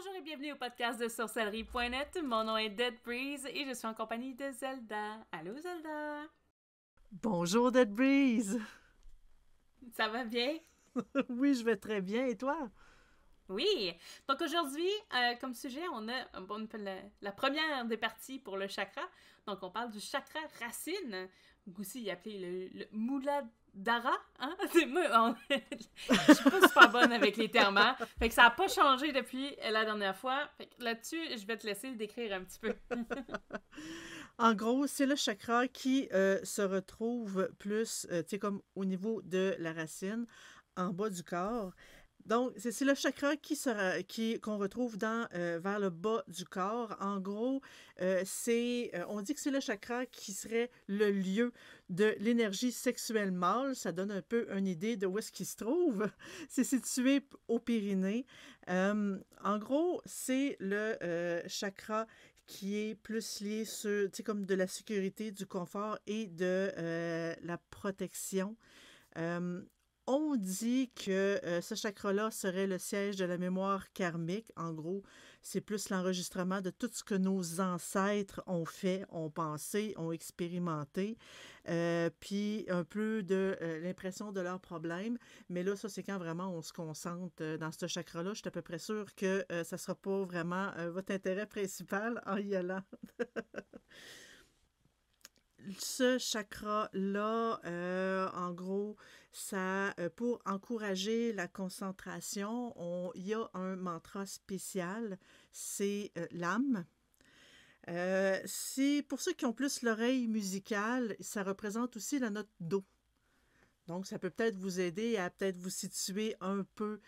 Bonjour et bienvenue au podcast de sorcellerie.net. Mon nom est Dead Breeze et je suis en compagnie de Zelda. Allô Zelda! Bonjour Dead Breeze! Ça va bien? Oui, je vais très bien. Et toi? Oui! Donc aujourd'hui, comme sujet, on fait la première des parties pour le chakra. Donc on parle du chakra racine, aussi appelé le Muladhara. Hein? Je suis pas super bonne avec les termes, hein? Fait que ça a pas changé depuis la dernière fois. Fait que là-dessus, je vais te laisser le décrire un petit peu. En gros, c'est le chakra qui se retrouve plus, tu sais, comme au niveau de la racine, en bas du corps. Donc, c'est le chakra qu'on retrouve vers le bas du corps. En gros, on dit que c'est le chakra qui serait le lieu de l'énergie sexuelle mâle. Ça donne un peu une idée de où est-ce qu'il se trouve. C'est situé au périnée. En gros, c'est le chakra qui est plus lié sur, tu sais, comme de la sécurité, du confort et de la protection. Euh, on dit que ce chakra-là serait le siège de la mémoire karmique. En gros, c'est plus l'enregistrement de tout ce que nos ancêtres ont fait, ont pensé, ont expérimenté, puis un peu de l'impression de leurs problèmes. Mais là, ça, c'est quand vraiment on se concentre dans ce chakra-là. Je suis à peu près sûre que ça ne sera pas vraiment votre intérêt principal en y allant. Ce chakra-là, en gros, ça, pour encourager la concentration, il y a un mantra spécial, c'est l'âme. Pour ceux qui ont plus l'oreille musicale, ça représente aussi la note do. Donc, ça peut peut-être vous aider à peut-être vous situer un peu,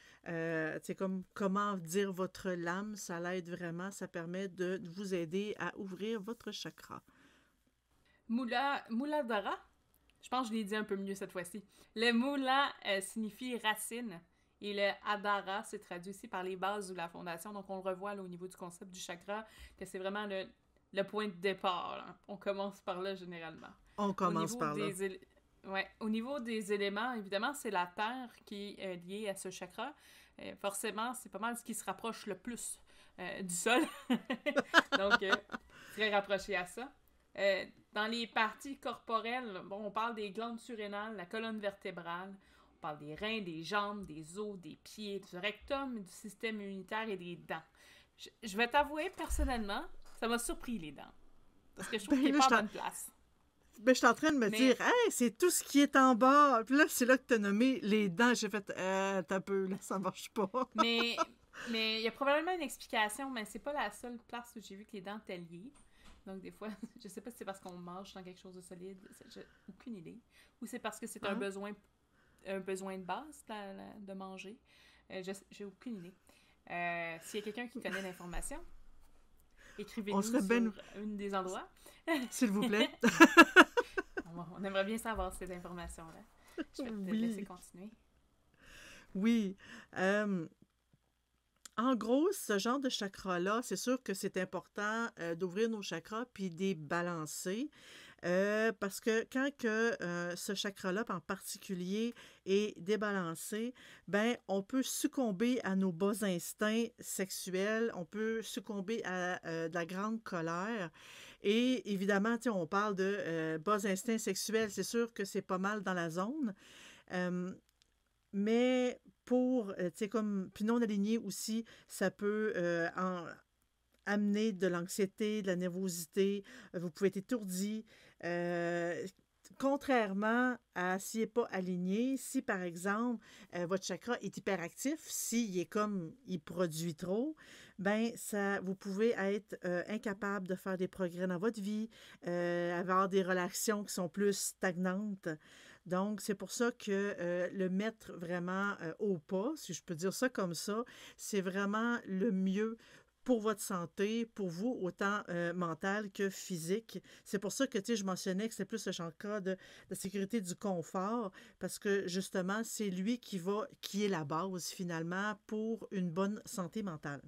comme comment dire votre lame, ça l'aide vraiment, ça permet de vous aider à ouvrir votre chakra. Muladhara? Je pense que je l'ai dit un peu mieux cette fois-ci. Le Mula signifie racine et le Adhara se traduit aussi par les bases ou la fondation. Donc on le revoit là, au niveau du concept du chakra, que c'est vraiment le point de départ. Là. On commence par là généralement. On Au commence niveau par là. au niveau des éléments, évidemment, c'est la terre qui est liée à ce chakra. Forcément, c'est pas mal ce qui se rapproche le plus du sol. Donc, très rapproché à ça. Dans les parties corporelles, bon, on parle des glandes surrénales, la colonne vertébrale, on parle des reins, des jambes, des os, des pieds, du rectum, du système immunitaire et des dents. Je vais t'avouer, personnellement, ça m'a surpris les dents. Parce que je trouve qu'il n'est pas en bonne place. Je suis en train de me Mais, dire, hey, c'est tout ce qui est en bas. Puis là, c'est là que tu as nommé les dents. J'ai fait, t'as un peu, là, ça marche pas. mais, mais il y a probablement une explication, mais c'est pas la seule place où j'ai vu que les dents étaient liées. Donc, des fois, je sais pas si c'est parce qu'on mange dans quelque chose de solide, j'ai aucune idée. Ou c'est parce que c'est Hein? un besoin de base de manger. J'ai aucune idée. S'il y a quelqu'un qui connaît l'information, On écrivez-nous serait sur ben... un des endroits. S'il vous plaît. On aimerait bien savoir cette information-là. Je vais te laisser Oui. continuer. Oui. En gros, ce genre de chakra-là, c'est sûr que c'est important d'ouvrir nos chakras puis de les balancer. Parce que quand ce chakra-là, en particulier, est débalancé, ben, on peut succomber à nos bas instincts sexuels, on peut succomber à de la grande colère. Et évidemment, on parle de bas instincts sexuels, c'est sûr que c'est pas mal dans la zone. Euh, mais pour, tu sais, comme, puis non aligné aussi, ça peut amener de l'anxiété, de la nervosité, vous pouvez être étourdi. Euh, Contrairement à s'il n'est pas aligné, si par exemple votre chakra est hyperactif, s'il est comme il produit trop, ben ça, vous pouvez être incapable de faire des progrès dans votre vie, avoir des relations qui sont plus stagnantes. Donc, c'est pour ça que le mettre vraiment au pas, si je peux dire ça comme ça, c'est vraiment le mieux pour votre santé, pour vous, autant mentale que physique. C'est pour ça que, tu sais, je mentionnais que c'est plus le chakra de la sécurité du confort, parce que, justement, c'est lui qui est la base, finalement, pour une bonne santé mentale.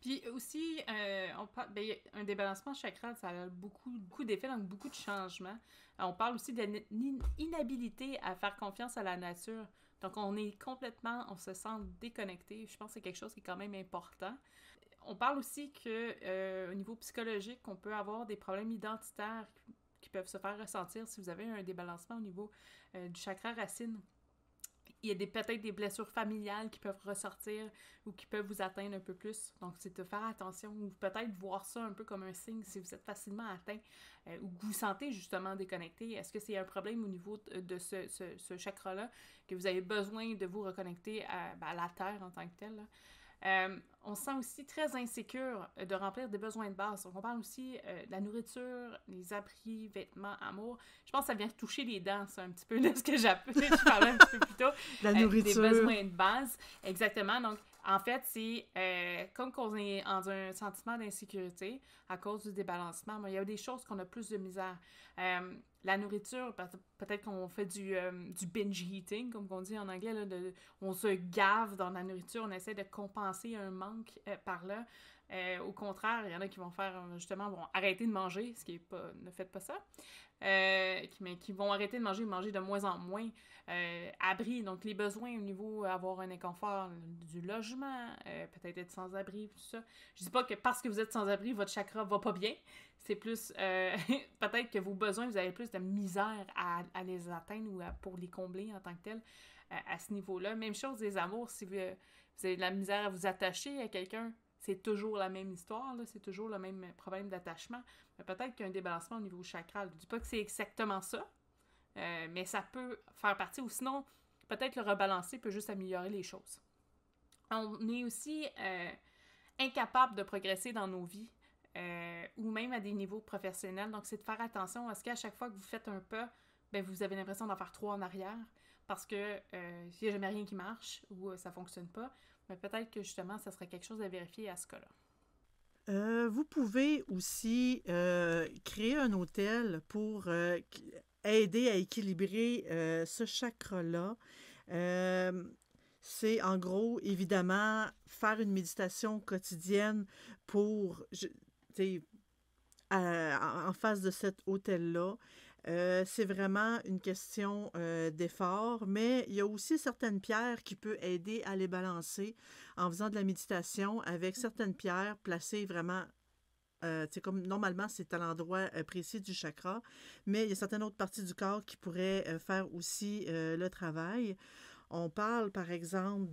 Puis aussi, ben, un débalancement chakral, ça a beaucoup d'effets, donc beaucoup de changements. On parle aussi de l'inhabilité à faire confiance à la nature. Donc, on se sent déconnecté. Je pense que c'est quelque chose qui est quand même important. On parle aussi que au niveau psychologique, on peut avoir des problèmes identitaires qui peuvent se faire ressentir si vous avez un débalancement au niveau du chakra racine. Il y a peut-être des blessures familiales qui peuvent ressortir ou qui peuvent vous atteindre un peu plus. Donc, c'est de faire attention ou peut-être voir ça un peu comme un signe si vous êtes facilement atteint ou que vous vous sentez justement déconnecté. Est-ce que c'est un problème au niveau de ce chakra-là que vous avez besoin de vous reconnecter à la Terre en tant que telle, là? On se sent aussi très insécure de remplir des besoins de base. Donc, on parle aussi de la nourriture, les abris, vêtements, amour. Je pense que ça vient toucher les dents, ça, un petit peu de ce que je parlais un petit peu plus tôt. La nourriture. Des besoins de base, exactement. Donc, en fait, c'est comme qu'on est dans un sentiment d'insécurité à cause du débalancement. Mais il y a des choses qu'on a plus de misère. La nourriture, peut-être qu'on fait du binge eating, comme on dit en anglais, là, on se gave dans la nourriture, on essaie de compenser un manque par là. Au contraire, il y en a qui vont faire, justement, vont arrêter de manger, ce qui est pas, ne faites pas ça, mais qui vont arrêter de manger de moins en moins. Abri, donc les besoins au niveau avoir un inconfort du logement, peut-être être sans abri, tout ça. Je dis pas que parce que vous êtes sans abri, votre chakra va pas bien. C'est plus, peut-être que vos besoins, vous avez plus de misère à les atteindre ou pour les combler en tant que tel à ce niveau-là. Même chose des amours, si vous avez de la misère à vous attacher à quelqu'un, c'est toujours la même histoire, là, c'est toujours le même problème d'attachement. Mais peut-être qu'il y a un débalancement au niveau chakral. Je ne dis pas que c'est exactement ça, mais ça peut faire partie, ou sinon, peut-être le rebalancer peut juste améliorer les choses. On est aussi incapable de progresser dans nos vies, ou même à des niveaux professionnels. Donc, c'est de faire attention à ce qu'à chaque fois que vous faites un pas, ben, vous avez l'impression d'en faire 3 en arrière, parce que il n'y a jamais rien qui marche, ou ça ne fonctionne pas. Mais peut-être que justement, ça serait quelque chose à vérifier à ce cas-là. Vous pouvez aussi créer un hôtel pour aider à équilibrer ce chakra-là. C'est en gros, évidemment, faire une méditation quotidienne pour, en face de cet hôtel-là. C'est vraiment une question d'effort, mais il y a aussi certaines pierres qui peuvent aider à les balancer en faisant de la méditation avec certaines pierres placées vraiment, comme normalement c'est à l'endroit précis du chakra, mais il y a certaines autres parties du corps qui pourraient faire aussi le travail. On parle, par exemple,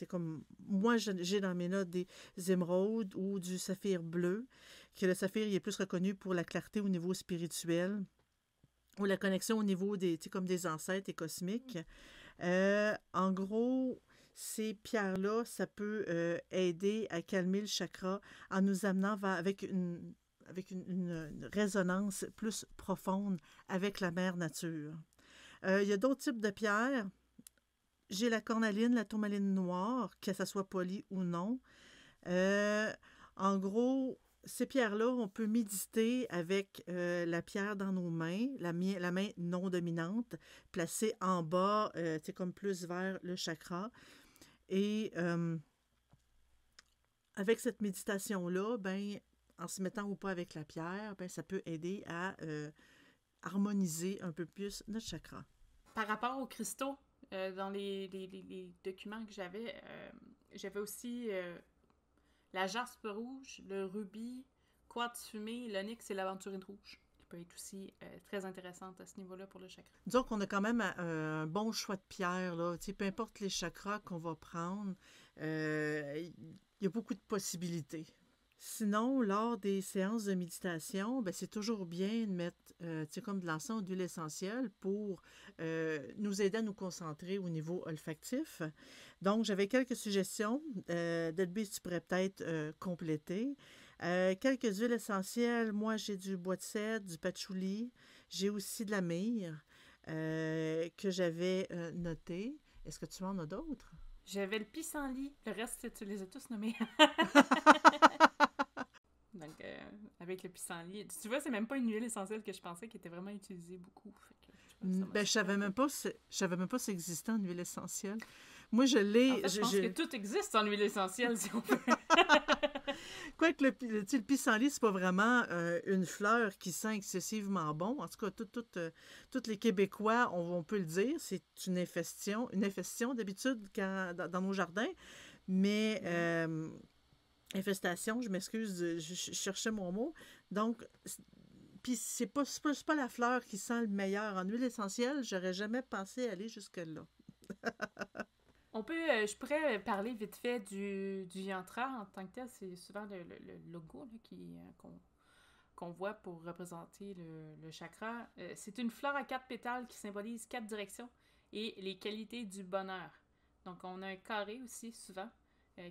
comme moi, j'ai dans mes notes des émeraudes ou du saphir bleu, que le saphir il est plus reconnu pour la clarté au niveau spirituel ou la connexion au niveau comme des ancêtres et cosmiques. En gros, ces pierres-là, ça peut aider à calmer le chakra en nous amenant avec une résonance plus profonde avec la mère nature. Il y a d'autres types de pierres. J'ai la cornaline, la tourmaline noire, que ça soit poli ou non. En gros, ces pierres-là, on peut méditer avec la pierre dans nos mains, la main non dominante, placée en bas, comme plus vers le chakra. Et avec cette méditation-là, ben, en se mettant ou pas avec la pierre, ben, ça peut aider à harmoniser un peu plus notre chakra. Par rapport aux cristaux, dans les documents que j'avais aussi la jaspe rouge, le rubis, quartz fumé, l'onyx et l'aventurine rouge, qui peut être aussi très intéressante à ce niveau-là pour le chakra. Disons qu'on a quand même un bon choix de pierres, là. Peu importe les chakras qu'on va prendre, il y a beaucoup de possibilités. Sinon, lors des séances de méditation, ben, c'est toujours bien de mettre comme de l'encens ou d'huile essentielle pour nous aider à nous concentrer au niveau olfactif. Donc, j'avais quelques suggestions. Delbé, tu pourrais peut-être compléter. Quelques huiles essentielles. Moi, j'ai du bois de cèdre, du patchouli. J'ai aussi de la myrrhe que j'avais noté. Est-ce que tu en as d'autres? J'avais le pissenlit. Le reste, tu les as tous nommés. Donc, avec le pissenlit. Tu vois, c'est même pas une huile essentielle que je pensais qui était vraiment utilisée beaucoup. Fait que je savais même pas si ça existait une huile essentielle. Moi, je En l'ai... fait, je pense que tout existe en huile essentielle, si on veut. Quoique le pissenlit, c'est pas vraiment une fleur qui sent excessivement bon. En tout cas, tous les Québécois, on peut le dire, c'est une infestation d'habitude dans nos jardins. Mais infestation, je m'excuse, je cherchais mon mot. Donc, puis c'est pas la fleur qui sent le meilleur. En huile essentielle, j'aurais jamais pensé aller jusque-là. Je pourrais parler vite fait du yantra en tant que tel. C'est souvent le logo là, qu'on voit pour représenter le chakra. C'est une fleur à 4 pétales qui symbolise 4 directions et les qualités du bonheur. Donc, on a un carré aussi, souvent,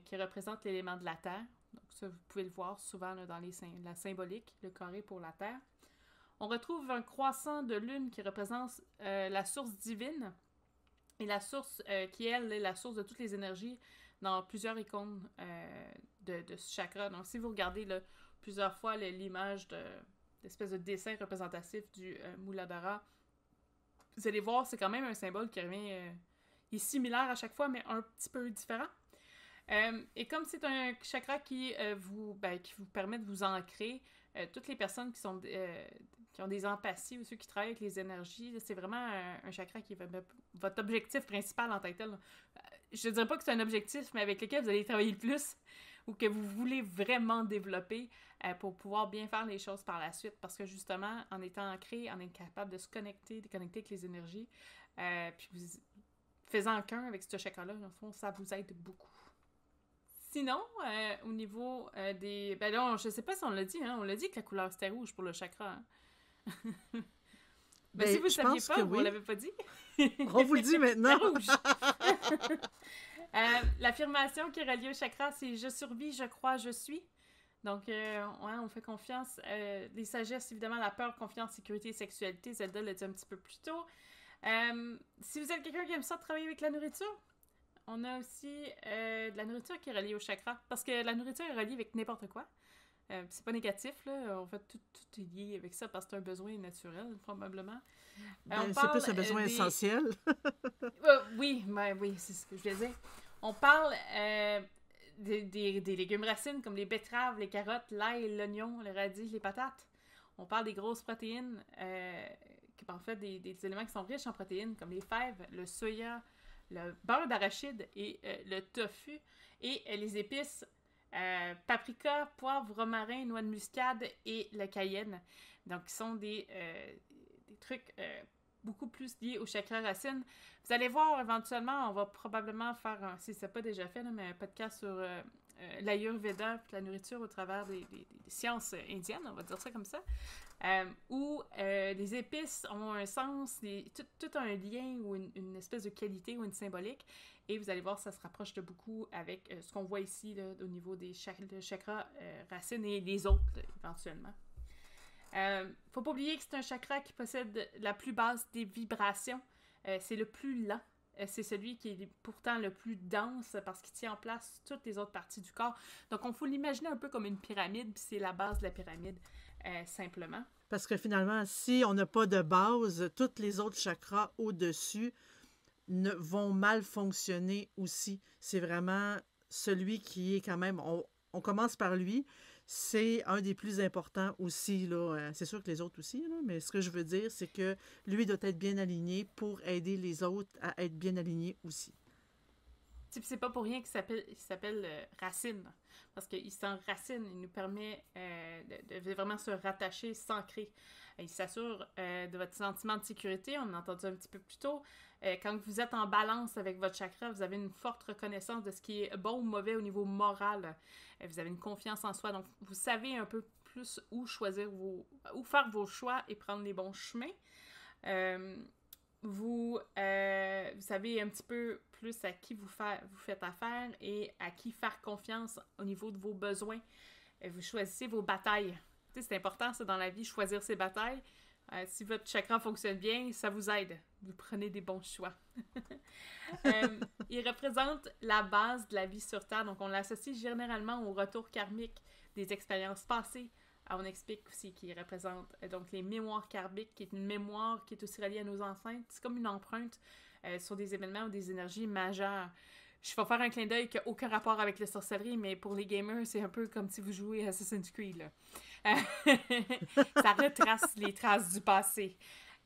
qui représente l'élément de la terre. Donc, ça, vous pouvez le voir souvent là, dans la symbolique, le carré pour la terre. On retrouve un croissant de lune qui représente la source divine et la source qui, elle, est la source de toutes les énergies dans plusieurs icônes de ce chakra. Donc, si vous regardez là, plusieurs fois l'image d'espèce de dessin représentatif du Muladhara, vous allez voir, c'est quand même un symbole qui revient... il est similaire à chaque fois, mais un petit peu différent. Et comme c'est un chakra qui vous permet de vous ancrer, toutes les personnes qui ont des empathies ou ceux qui travaillent avec les énergies, c'est vraiment un chakra qui est votre objectif principal en tant que tel. Je ne dirais pas que c'est un objectif, mais avec lequel vous allez travailler le plus ou que vous voulez vraiment développer pour pouvoir bien faire les choses par la suite. Parce que justement, en étant ancré, en étant capable de se connecter avec les énergies, puis vous faisant qu'un avec ce chakra-là, dans le fond, ça vous aide beaucoup. Sinon, au niveau des... Ben là, je sais pas si on l'a dit, hein? On l'a dit que la couleur c'était rouge pour le chakra. Hein? Ben, si vous ne saviez pas, vous ne l'avez pas dit. On vous le dit maintenant. C'est rouge. L'affirmation qui est reliée au chakra, c'est « Je survis, je crois, je suis ». Donc, on fait confiance. Les sagesses, évidemment, la peur, confiance, sécurité, sexualité, Zelda l'a dit un petit peu plus tôt. Si vous êtes quelqu'un qui aime ça travailler avec la nourriture, on a aussi de la nourriture qui est reliée au chakra. Parce que la nourriture est reliée avec n'importe quoi. C'est pas négatif, là. En fait, tout est lié avec ça parce que c'est un besoin naturel, probablement. C'est plus un besoin essentiel. Oui, c'est ce que je voulais dire. On parle des légumes racines comme les betteraves, les carottes, l'ail, l'oignon, le radis, les patates. On parle des grosses protéines, en fait, des éléments qui sont riches en protéines comme les fèves, le soya, le beurre d'arachide et le tofu. Et les épices, paprika, poivre, romarin, noix de muscade et le cayenne. Donc, qui sont des trucs beaucoup plus liés au chakra racine. Vous allez voir, éventuellement, on va probablement faire, si ce n'est pas déjà fait, là, mais un podcast sur l'Ayurveda, la nourriture au travers des sciences indiennes, on va dire ça comme ça, où les épices ont un sens, tout un lien ou une espèce de qualité ou une symbolique, et vous allez voir, ça se rapproche de beaucoup avec ce qu'on voit ici là, au niveau des chakras racines et les autres, là, éventuellement. Faut pas oublier que c'est un chakra qui possède la plus basse des vibrations. C'est le plus lent. C'est celui qui est pourtant le plus dense parce qu'il tient en place toutes les autres parties du corps. Donc, on faut l'imaginer un peu comme une pyramide, puis c'est la base de la pyramide, simplement. Parce que finalement, si on n'a pas de base, tous les autres chakras au-dessus vont mal fonctionner aussi. C'est vraiment celui qui est quand même... On commence par lui. C'est un des plus importants aussi, là. C'est sûr que les autres aussi, là, mais ce que je veux dire, c'est que lui doit être bien aligné pour aider les autres à être bien alignés aussi. C'est pas pour rien qu'il s'appelle Racine, parce qu'il s'enracine, il nous permet de vraiment se rattacher, s'ancrer. Il s'assure de votre sentiment de sécurité, on en a entendu un petit peu plus tôt. Quand vous êtes en balance avec votre chakra, vous avez une forte reconnaissance de ce qui est bon ou mauvais au niveau moral. Vous avez une confiance en soi, donc vous savez un peu plus où faire vos choix et prendre les bons chemins. Vous savez un petit peu plus à qui vous faites affaire et à qui faire confiance au niveau de vos besoins. Vous choisissez vos batailles. Tu sais, c'est important, ça, dans la vie, choisir ses batailles. Si votre chakra fonctionne bien, ça vous aide. Vous prenez des bons choix. Il représente la base de la vie sur Terre. Donc, on l'associe généralement au retour karmique des expériences passées On explique aussi qu'il représente donc les mémoires karmiques, qui est une mémoire qui est aussi reliée à nos ancêtres. C'est comme une empreinte sur des événements ou des énergies majeures. Je vais faire un clin d'œil qui n'a aucun rapport avec la sorcellerie, mais pour les gamers, c'est un peu comme si vous jouez à Assassin's Creed, là. Ça retrace les traces du passé.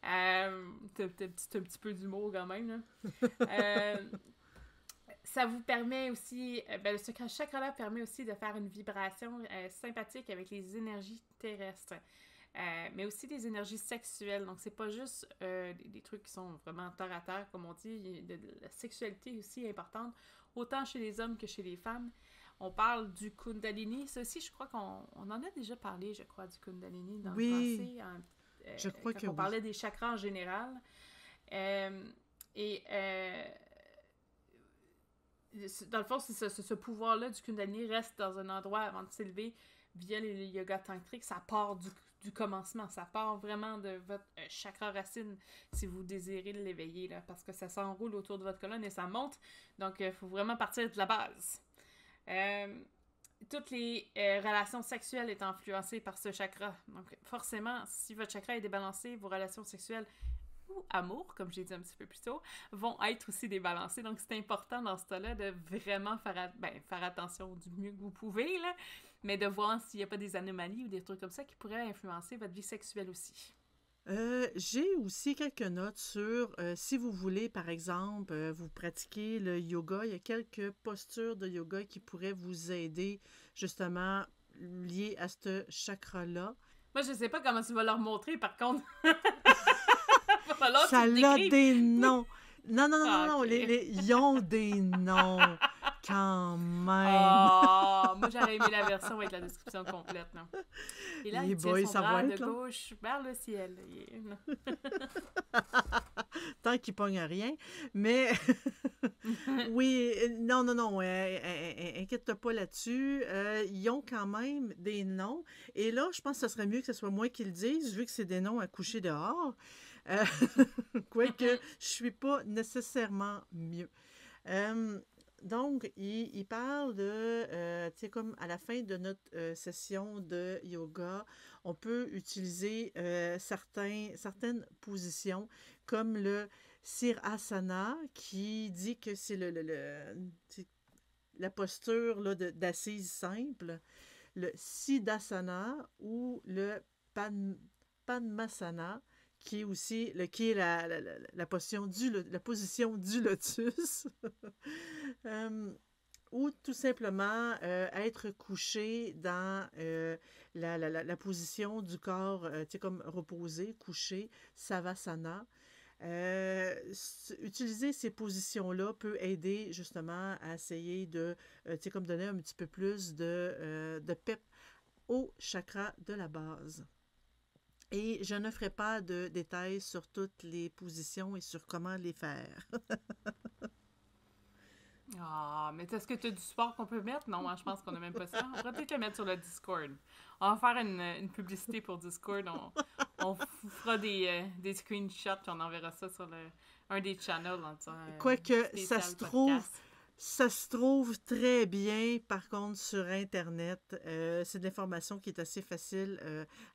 C'est un petit peu d'humour quand même, là. Ça vous permet aussi, ce chakra-là permet aussi de faire une vibration sympathique avec les énergies terrestres, mais aussi les énergies sexuelles. Donc, c'est pas juste des trucs qui sont vraiment terre à terre, comme on dit. La sexualité aussi est importante, autant chez les hommes que chez les femmes. On parle du Kundalini. Ça aussi, je crois qu'on en a déjà parlé, je crois, du Kundalini dans le passé. Je crois quand que on parlait des chakras en général. Dans le fond, c'est ça, ce pouvoir-là du Kundalini reste dans un endroit avant de s'élever via les yogas tantriques. Ça part du commencement. Ça part vraiment de votre chakra racine si vous désirez l'éveiller, là, parce que ça s'enroule autour de votre colonne et ça monte. Donc, il faut vraiment partir de la base. Toutes les relations sexuelles sont influencées par ce chakra. Donc, forcément, si votre chakra est débalancé, vos relations sexuelles ou amour, comme j'ai dit un petit peu plus tôt, vont être aussi débalancés. Donc, c'est important dans ce cas-là de vraiment faire attention du mieux que vous pouvez, là, mais de voir s'il n'y a pas des anomalies ou des trucs comme ça qui pourraient influencer votre vie sexuelle aussi. J'ai aussi quelques notes sur si vous voulez, par exemple, vous pratiquer le yoga, il y a quelques postures de yoga qui pourraient vous aider justement liées à ce chakra-là. Moi, je sais pas comment tu vas leur montrer, par contre. Ça a des noms. Non, Okay. ils ont des noms quand même. Oh, moi, j'aurais aimé la version avec la description complète, non? Et là, il tient boy, son ça bras va de être, là. gauche vers le ciel. Tant qu'ils pognent rien. Mais oui, non, inquiète-toi pas là-dessus. Ils ont quand même des noms. Et là, je pense que ce serait mieux que ce soit moi qui le dise, vu que c'est des noms à coucher dehors. Euh, Quoique, je suis pas nécessairement mieux. Donc, il parle de, tu sais, comme à la fin de notre session de yoga, on peut utiliser certaines positions, comme le Sirasana, qui dit que c'est c'est la posture là, d'assise simple, le Siddhasana ou le Padmasana, qui est aussi qui est la position du lotus. Euh, ou tout simplement être couché dans la position du corps, tu sais, comme reposé, couché, savasana. Utiliser ces positions-là peut aider justement à essayer de, tu sais, comme donner un petit peu plus de pep au chakra de la base. Et je ne ferai pas de détails sur toutes les positions et sur comment les faire. Ah, mais est-ce que tu as du support qu'on peut mettre? Non, moi, je pense qu'on n'a même pas ça. On pourrait peut-être le mettre sur le Discord. On va faire une publicité pour Discord. On vous fera des screenshots puis on enverra ça sur un des channels en disant Quoique, spécial podcast. ça se trouve très bien, par contre, sur Internet. C'est de l'information qui est assez facile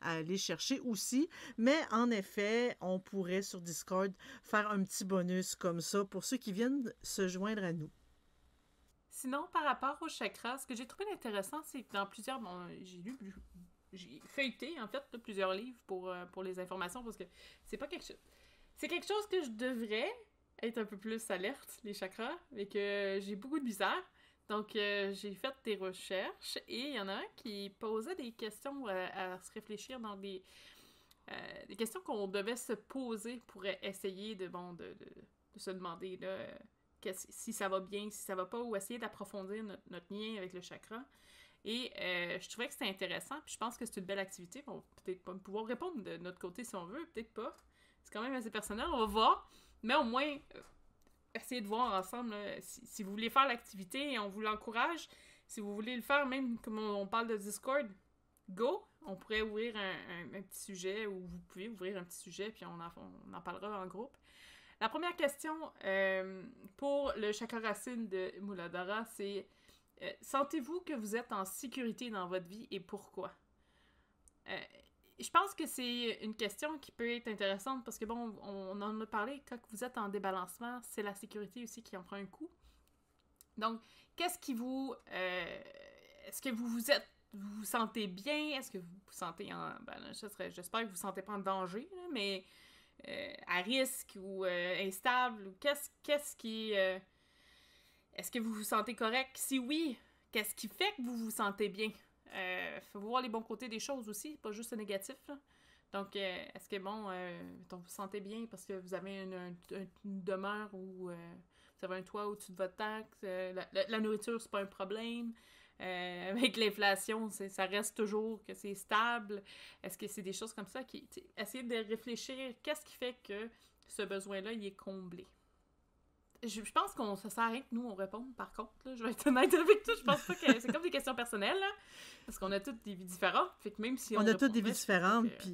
à aller chercher aussi. Mais en effet, on pourrait sur Discord faire un petit bonus comme ça pour ceux qui viennent se joindre à nous. Sinon, par rapport au chakra, ce que j'ai trouvé intéressant, c'est que dans plusieurs... Bon, j'ai feuilleté, en fait, là, plusieurs livres pour les informations, parce que c'est pas quelque chose... C'est quelque chose que je devrais être un peu plus alerte, les chakras, mais que j'ai beaucoup de bizarre. Donc, j'ai fait des recherches, et il y en a un qui posait des questions à se réfléchir dans des questions qu'on devait se poser pour essayer de se demander, là... si ça va bien, si ça va pas, ou essayer d'approfondir notre lien avec le chakra. Et je trouvais que c'était intéressant, puis je pense que c'est une belle activité. On va peut-être pas pouvoir répondre de notre côté si on veut, peut-être pas. C'est quand même assez personnel, on va voir. Mais au moins, essayer de voir ensemble, là, si vous voulez faire l'activité, on vous l'encourage. Si vous voulez le faire, même comme on parle de Discord, go! On pourrait ouvrir un petit sujet, ou vous pouvez ouvrir un petit sujet, puis on en parlera en groupe. La première question pour le chakra racine de Muladhara, c'est sentez-vous que vous êtes en sécurité dans votre vie et pourquoi? Euh, je pense que c'est une question qui peut être intéressante parce que, bon, on en a parlé, quand vous êtes en débalancement, c'est la sécurité aussi qui en prend un coup. Donc, qu'est-ce qui vous... est-ce que vous vous sentez bien? Est-ce que vous vous sentez en... Ben, j'espère que vous vous sentez pas en danger, là, mais à risque ou instable? Ou qu'est-ce qui... est-ce que vous vous sentez correct? Si oui, qu'est-ce qui fait que vous vous sentez bien? Faut voir les bons côtés des choses aussi, pas juste le négatif, là. Donc, est-ce que, bon, vous vous sentez bien parce que vous avez une demeure où vous avez un toit au-dessus de votre tête, la nourriture, c'est pas un problème. Avec l'inflation, ça reste toujours que c'est stable. Est-ce que c'est des choses comme ça qui... Essayez de réfléchir, qu'est-ce qui fait que ce besoin-là, il est comblé? Je pense qu'on ça sert à rien que nous on réponde, par contre, là, je vais être honnête avec toi, je pense pas que c'est comme des questions personnelles, là, parce qu'on a toutes des vies différentes, fait que même si On a toutes des vies différentes, que,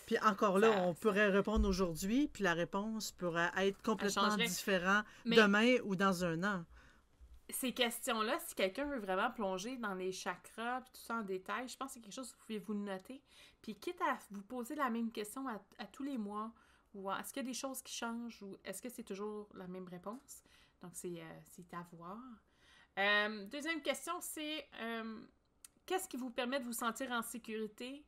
puis encore là, on pourrait répondre aujourd'hui, puis la réponse pourrait être complètement différente demain ou dans un an. Ces questions-là, si quelqu'un veut vraiment plonger dans les chakras, puis tout ça en détail, je pense que c'est quelque chose que vous pouvez vous noter, puis quitte à vous poser la même question à tous les mois, ou est-ce qu'il y a des choses qui changent, ou est-ce que c'est toujours la même réponse? Donc, c'est à voir. Deuxième question, c'est qu'est-ce qui vous permet de vous sentir en sécurité?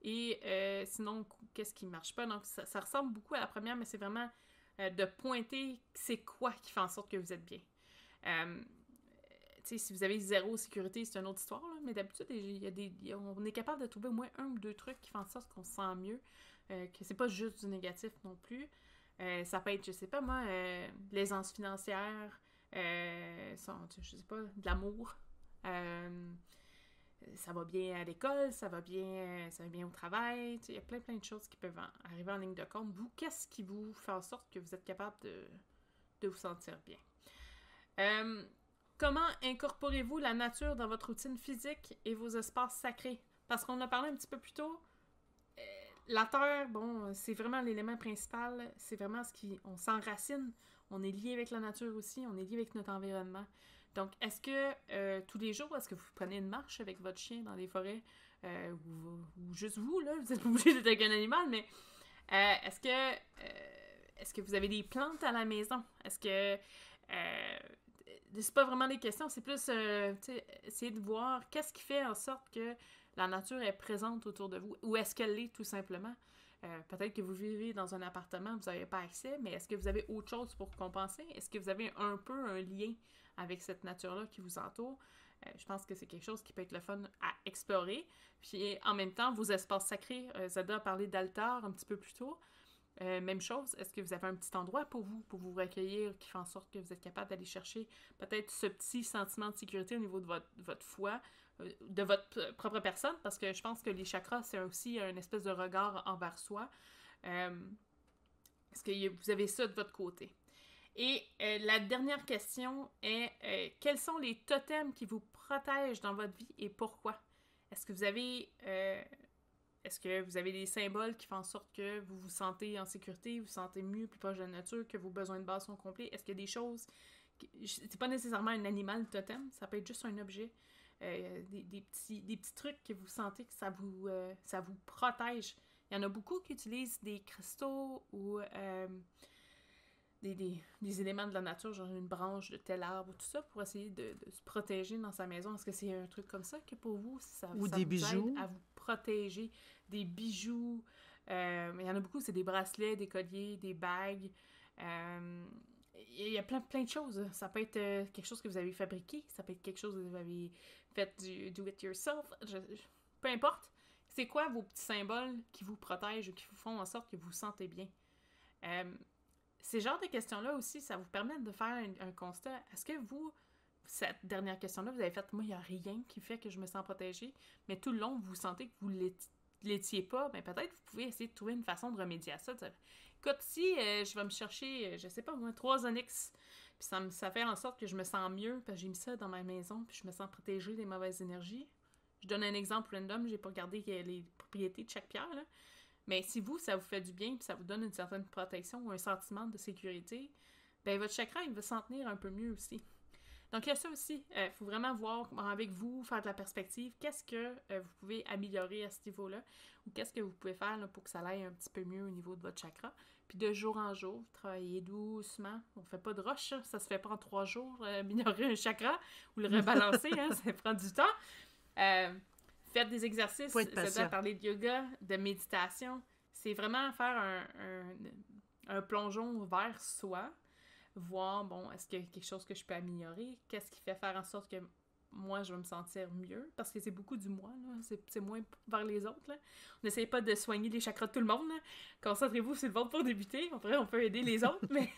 Et sinon, qu'est-ce qui ne marche pas? Donc, ça ressemble beaucoup à la première, mais c'est vraiment de pointer c'est quoi qui fait en sorte que vous êtes bien. Si vous avez zéro sécurité, c'est une autre histoire, là, mais d'habitude, on est capable de trouver au moins un ou deux trucs qui font en sorte qu'on se sent mieux. Que c'est pas juste du négatif non plus. Ça peut être, je sais pas moi, l'aisance financière, je sais pas, de l'amour. Ça va bien à l'école, ça va bien au travail. Il y a plein de choses qui peuvent arriver en ligne de compte. Vous, qu'est-ce qui vous fait en sorte que vous êtes capable de vous sentir bien? Comment incorporez-vous la nature dans votre routine physique et vos espaces sacrés? Parce qu'on a parlé un petit peu plus tôt, la terre, bon, c'est vraiment l'élément principal, c'est vraiment on s'enracine, on est lié avec la nature aussi, on est lié avec notre environnement. Donc, est-ce que tous les jours, est-ce que vous prenez une marche avec votre chien dans les forêts, ou juste vous, là, vous êtes pas obligé d'être avec un animal, mais est-ce que vous avez des plantes à la maison? Est-ce que c'est pas vraiment des questions, c'est plus essayer de voir qu'est-ce qui fait en sorte que la nature est présente autour de vous, ou est-ce qu'elle l'est tout simplement? Peut-être que vous vivez dans un appartement, vous n'avez pas accès, mais est-ce que vous avez autre chose pour compenser? Est-ce que vous avez un peu un lien avec cette nature-là qui vous entoure? Je pense que c'est quelque chose qui peut être le fun à explorer. Puis en même temps, vos espaces sacrés, Zada a parlé d'altar un petit peu plus tôt. Même chose, est-ce que vous avez un petit endroit pour vous recueillir, qui fait en sorte que vous êtes capable d'aller chercher peut-être ce petit sentiment de sécurité au niveau de votre foi, de votre propre personne, parce que je pense que les chakras, c'est aussi un espèce de regard envers soi. Est-ce que vous avez ça de votre côté? Et la dernière question est quels sont les totems qui vous protègent dans votre vie et pourquoi? Est-ce que vous avez des symboles qui font en sorte que vous vous sentez en sécurité, vous vous sentez mieux, plus proche de la nature, que vos besoins de base sont complets? Est-ce qu'il y a des choses... C'est pas nécessairement un animal totem, ça peut être juste un objet. Des petits trucs que vous sentez que ça vous protège. Il y en a beaucoup qui utilisent des cristaux ou des éléments de la nature, genre une branche de tel arbre ou tout ça, pour essayer de se protéger dans sa maison. Est-ce que c'est un truc comme ça que pour vous, ça des vous bijoux aide à vous protéger? Des bijoux. Il y en a beaucoup, c'est des bracelets, des colliers, des bagues. Il y a plein de choses. Ça peut être quelque chose que vous avez fabriqué, ça peut être quelque chose que vous avez fait du do-it-yourself. Peu importe. C'est quoi vos petits symboles qui vous protègent ou qui vous font en sorte que vous vous sentez bien? Ces genres de questions-là aussi, ça vous permet de faire un constat. Est-ce que vous, cette dernière question-là, vous avez fait, moi, il n'y a rien qui fait que je me sens protégée, mais tout le long, vous sentez que vous ne l'étiez pas, ben peut-être vous pouvez essayer de trouver une façon de remédier à ça. Écoute, si je vais me chercher, je sais pas moi, 3 onyx, puis ça fait en sorte que je me sens mieux, parce que j'ai mis ça dans ma maison, puis je me sens protégée des mauvaises énergies. Je donne un exemple random, j'ai pas regardé les propriétés de chaque pierre, là. Mais si vous, ça vous fait du bien, puis ça vous donne une certaine protection ou un sentiment de sécurité, ben votre chakra, il va s'en tenir un peu mieux aussi. Donc, il y a ça aussi. Il faut vraiment voir avec vous, faire de la perspective, qu'est-ce que vous pouvez améliorer à ce niveau-là, ou qu'est-ce que vous pouvez faire là, pour que ça aille un petit peu mieux au niveau de votre chakra. Puis de jour en jour, travaillez doucement. On fait pas de rush, ça se fait pas en 3 jours, améliorer un chakra ou le rebalancer, hein, ça prend du temps. Faites des exercices, c'est-à-dire parler de yoga, de méditation. C'est vraiment faire un plongeon vers soi, voir, bon, est-ce qu'il y a quelque chose que je peux améliorer? Qu'est-ce qui fait faire en sorte que moi, je vais me sentir mieux? Parce que c'est beaucoup du moi, là. C'est moins vers les autres, là. On n'essaye pas de soigner les chakras de tout le monde, là. Concentrez-vous sur le ventre pour débuter. Après, on peut aider les autres, mais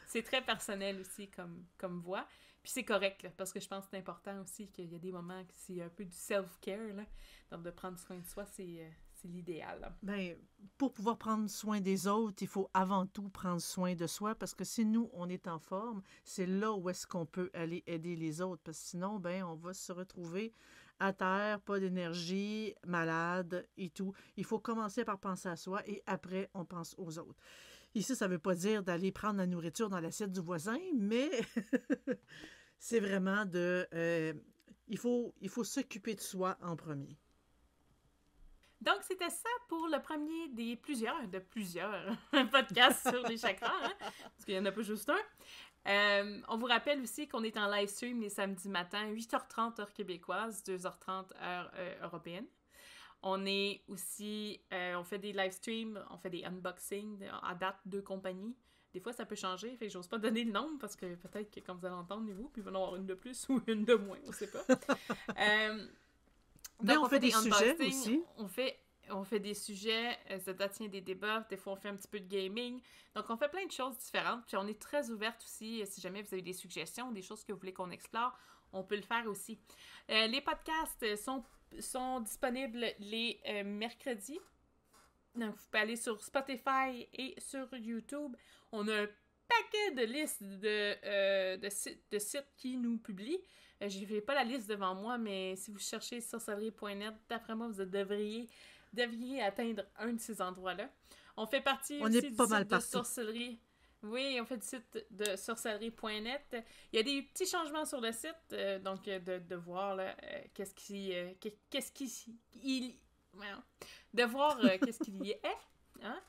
c'est très personnel aussi comme voie. Puis c'est correct, là, parce que je pense que c'est important aussi qu'il y a des moments que c'est un peu du self-care, là. Donc, de prendre soin de soi, c'est l'idéal, là. Bien, pour pouvoir prendre soin des autres, il faut avant tout prendre soin de soi, parce que si nous, on est en forme, c'est là où est-ce qu'on peut aller aider les autres, parce que sinon, ben, on va se retrouver à terre, pas d'énergie, malade et tout. Il faut commencer par penser à soi et après, on pense aux autres. Ici, ça ne veut pas dire d'aller prendre la nourriture dans l'assiette du voisin, mais c'est vraiment il faut s'occuper de soi en premier. Donc, c'était ça pour le premier des plusieurs podcasts sur les chakras, hein, parce qu'il n'y en a pas juste un. On vous rappelle aussi qu'on est en live stream les samedis matins, 8h30 heure québécoise, 2h30 heure européenne. On est aussi, on fait des live streams, on fait des unboxings, à date 2 compagnies. Des fois, ça peut changer, fait que j'ose pas donner le nombre, parce que peut-être que, comme vous allez entendre, vous, puis il va y en avoir une de plus ou une de moins, on sait pas. Mais on fait des sujets aussi. On fait des sujets, ça tient des débats, des fois on fait un petit peu de gaming. Donc on fait plein de choses différentes. Puis on est très ouverte aussi, si jamais vous avez des suggestions, des choses que vous voulez qu'on explore, on peut le faire aussi. Les podcasts sont disponibles les mercredis. Donc vous pouvez aller sur Spotify et sur YouTube. On a un paquet de listes de sites qui nous publient. Je n'ai pas la liste devant moi, mais si vous cherchez sorcellerie.net, d'après moi, vous devriez atteindre un de ces endroits-là. On fait partie aussi du site de sorcellerie. Oui, on fait du site de sorcellerie.net. Il y a des petits changements sur le site, donc de voir là, qu'est-ce qu'il y est. Hein?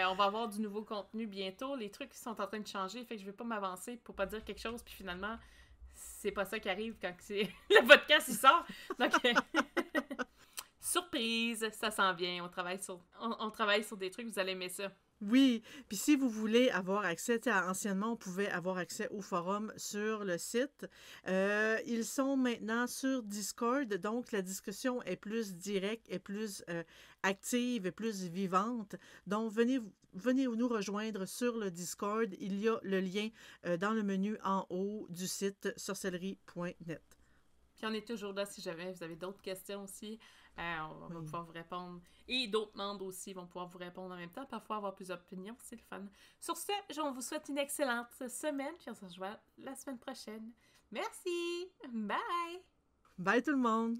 On va avoir du nouveau contenu bientôt. Les trucs sont en train de changer, fait que je vais pas m'avancer pour pas dire quelque chose, puis finalement, c'est pas ça qui arrive quand le podcast il sort. Donc, surprise, ça s'en vient. On travaille sur des trucs, vous allez aimer ça. Oui, puis si vous voulez avoir accès, anciennement, on pouvait avoir accès au forum sur le site. Ils sont maintenant sur Discord, donc la discussion est plus directe, est plus active, est plus vivante. Donc, venez nous rejoindre sur le Discord. Il y a le lien dans le menu en haut du site sorcellerie.net. Puis on est toujours là si jamais vous avez d'autres questions aussi. On va pouvoir vous répondre. Et d'autres membres aussi vont pouvoir vous répondre en même temps. Parfois avoir plusieurs opinions, c'est le fun. Sur ce, on vous souhaite une excellente semaine. Puis on se revoit la semaine prochaine. Merci! Bye! Bye tout le monde!